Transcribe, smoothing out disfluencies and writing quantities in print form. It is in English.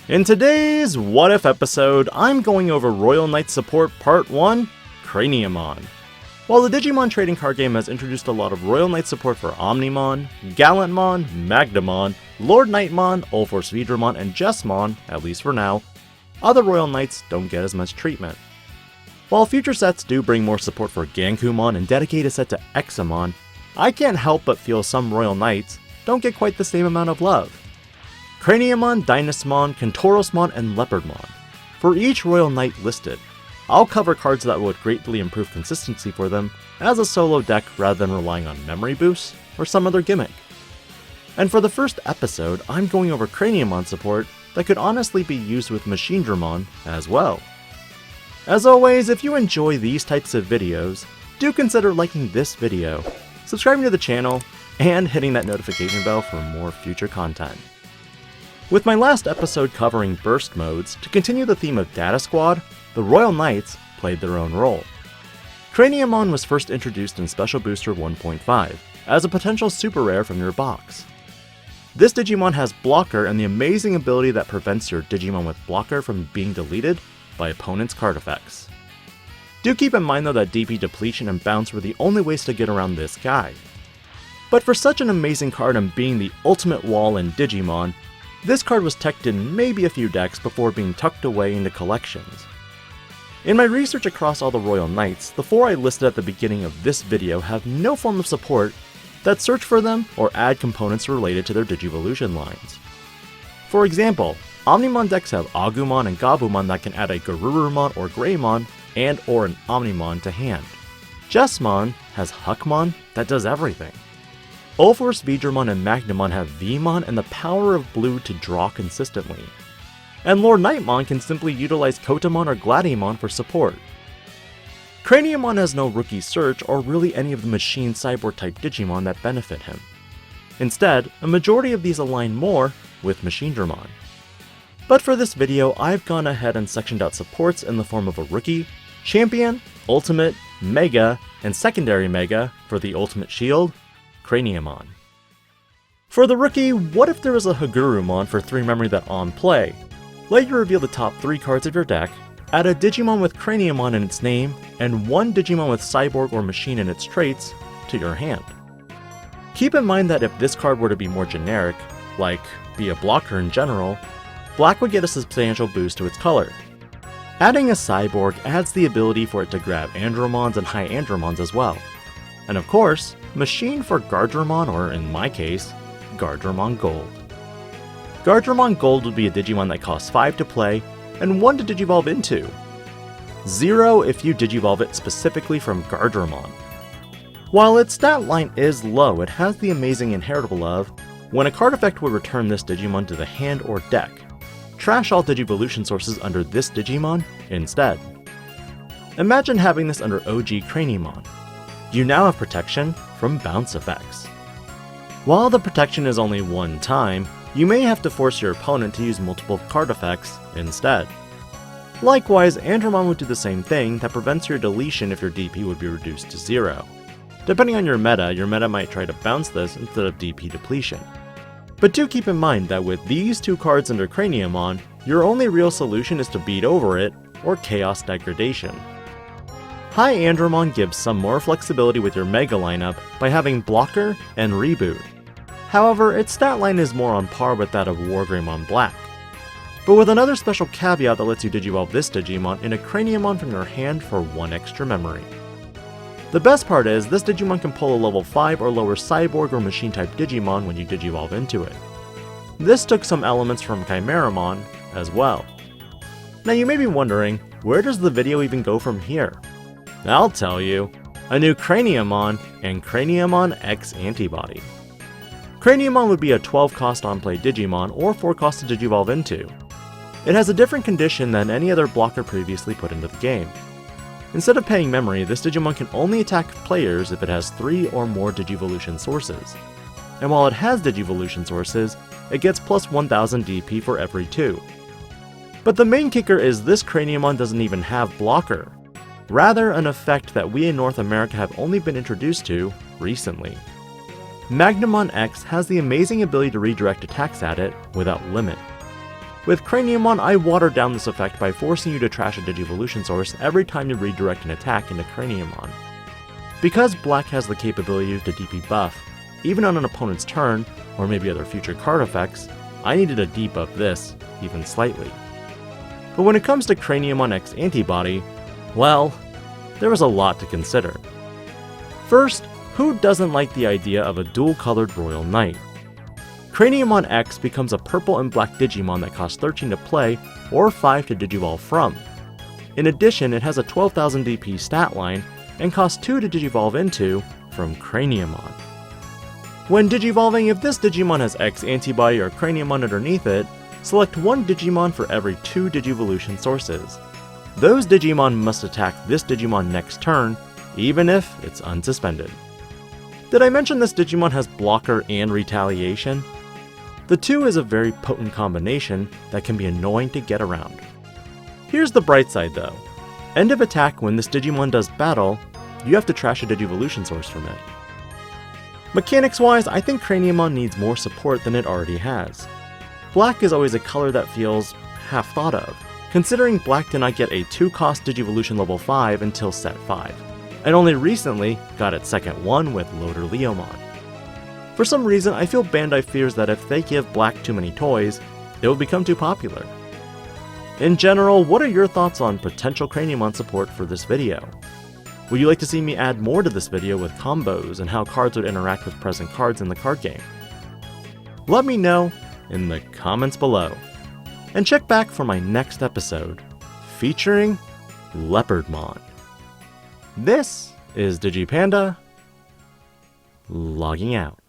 In today's What If episode, I'm going over Royal Knight Support Part 1, Craniamon. While the Digimon trading card game has introduced a lot of Royal Knight support for Omnimon, Gallantmon, Magdamon, Lord Knightmon, Ulforce Vidramon, and Jessmon, at least for now, other Royal Knights don't get as much treatment. While future sets do bring more support for Gankumon and dedicate a set to Examon, I can't help but feel some Royal Knights don't get quite the same amount of love. Craniamon, Dynasmon, Kentaurosmon, and Leopardmon. For each Royal Knight listed, I'll cover cards that would greatly improve consistency for them as a solo deck rather than relying on memory boosts or some other gimmick. And for the first episode, I'm going over Craniamon support that could honestly be used with Hi-Andromon as well. As always, if you enjoy these types of videos, do consider liking this video, subscribing to the channel, and hitting that notification bell for more future content. With my last episode covering burst modes, to continue the theme of Data Squad, the Royal Knights played their own role. Craniamon was first introduced in Special Booster 1.5 as a potential super rare from your box. This Digimon has Blocker and the amazing ability that prevents your Digimon with Blocker from being deleted by opponents' card effects. Do keep in mind though that DP depletion and bounce were the only ways to get around this guy. But for such an amazing card and being the ultimate wall in Digimon, this card was teched in maybe a few decks before being tucked away into collections. In my research across all the Royal Knights, the 4 I listed at the beginning of this video have no form of support that search for them or add components related to their Digivolution lines. For example, Omnimon decks have Agumon and Gabumon that can add a Hagurumon or Greymon and or an Omnimon to hand. Jessmon has Huckmon that does everything. Ulforce Vidramon and Magdamon have Vmon and the power of blue to draw consistently. And Lord Knightmon can simply utilize Kotamon or Gladiamon for support. Craniamon has no rookie search or really any of the machine cyborg type Digimon that benefit him. Instead, a majority of these align more with Hi-Andromon. But for this video, I've gone ahead and sectioned out supports in the form of a rookie, champion, ultimate, mega, and secondary mega for the ultimate shield, Craniamon. For the rookie, what if there was a Hagurumon for 3 memory that on play? Let you reveal the top 3 cards of your deck, add a Digimon with Craniamon in its name, and 1 Digimon with Cyborg or Machine in its traits to your hand. Keep in mind that if this card were to be more generic, like be a blocker in general, black would get a substantial boost to its color. Adding a Cyborg adds the ability for it to grab Andromons and Hi-Andromons as well. And of course, Machine for Guardromon, or in my case, Guardromon Gold. Guardromon Gold would be a Digimon that costs 5 to play and 1 to Digivolve into. 0 if you Digivolve it specifically from Guardromon. While its stat line is low, it has the amazing inheritable of, when a card effect would return this Digimon to the hand or deck, trash all Digivolution sources under this Digimon instead. Imagine having this under OG Craniamon. You now have protection from bounce effects. While the protection is only one time, you may have to force your opponent to use multiple card effects instead. Likewise, Andromon would do the same thing that prevents your deletion if your DP would be reduced to 0. Depending on your meta might try to bounce this instead of DP depletion. But do keep in mind that with these 2 cards under Craniamon, your only real solution is to beat over it or Chaos Degradation. Hi-Andromon gives some more flexibility with your Mega lineup by having Blocker and Reboot. However, its stat line is more on par with that of Wargreymon Black. But with another special caveat that lets you Digivolve this Digimon in a Craniamon from your hand for 1 extra memory. The best part is, this Digimon can pull a level 5 or lower Cyborg or Machine type Digimon when you Digivolve into it. This took some elements from Chimeramon as well. Now you may be wondering, where does the video even go from here? I'll tell you, a new Craniamon and Craniamon X-Antibody. Craniamon would be a 12 cost on play Digimon or 4 cost to Digivolve into. It has a different condition than any other blocker previously put into the game. Instead of paying memory, this Digimon can only attack players if it has 3 or more Digivolution sources. And while it has Digivolution sources, it gets plus 1000 DP for every 2. But the main kicker is this Craniamon doesn't even have Blocker. Rather, an effect that we in North America have only been introduced to recently. Magdamon X has the amazing ability to redirect attacks at it without limit. With Craniamon, I watered down this effect by forcing you to trash a Digivolution source every time you redirect an attack into Craniamon. Because Black has the capability to DP buff, even on an opponent's turn, or maybe other future card effects, I needed to debuff this, even slightly. But when it comes to Craniamon X-Antibody, well, there was a lot to consider. First, who doesn't like the idea of a dual-colored Royal Knight? Craniamon X becomes a purple and black Digimon that costs 13 to play, or 5 to Digivolve from. In addition, it has a 12,000 DP stat line, and costs 2 to Digivolve into from Craniamon. When Digivolving, if this Digimon has X-Antibody or Craniamon underneath it, select one Digimon for every 2 Digivolution sources. Those Digimon must attack this Digimon next turn, even if it's unsuspended. Did I mention this Digimon has Blocker and Retaliation? The two is a very potent combination that can be annoying to get around. Here's the bright side though. End of attack when this Digimon does battle, you have to trash a Digivolution source from it. Mechanics wise, I think Craniamon needs more support than it already has. Black is always a color that feels half thought of, considering Black did not get a 2-cost Digivolution level 5 until set 5, and only recently got its second one with Loader Leomon. For some reason, I feel Bandai fears that if they give Black too many toys, it will become too popular. In general, what are your thoughts on potential Craniamon support for this video? Would you like to see me add more to this video with combos and how cards would interact with present cards in the card game? Let me know in the comments below. And check back for my next episode, featuring Leopardmon. This is Digi-Panda, logging out.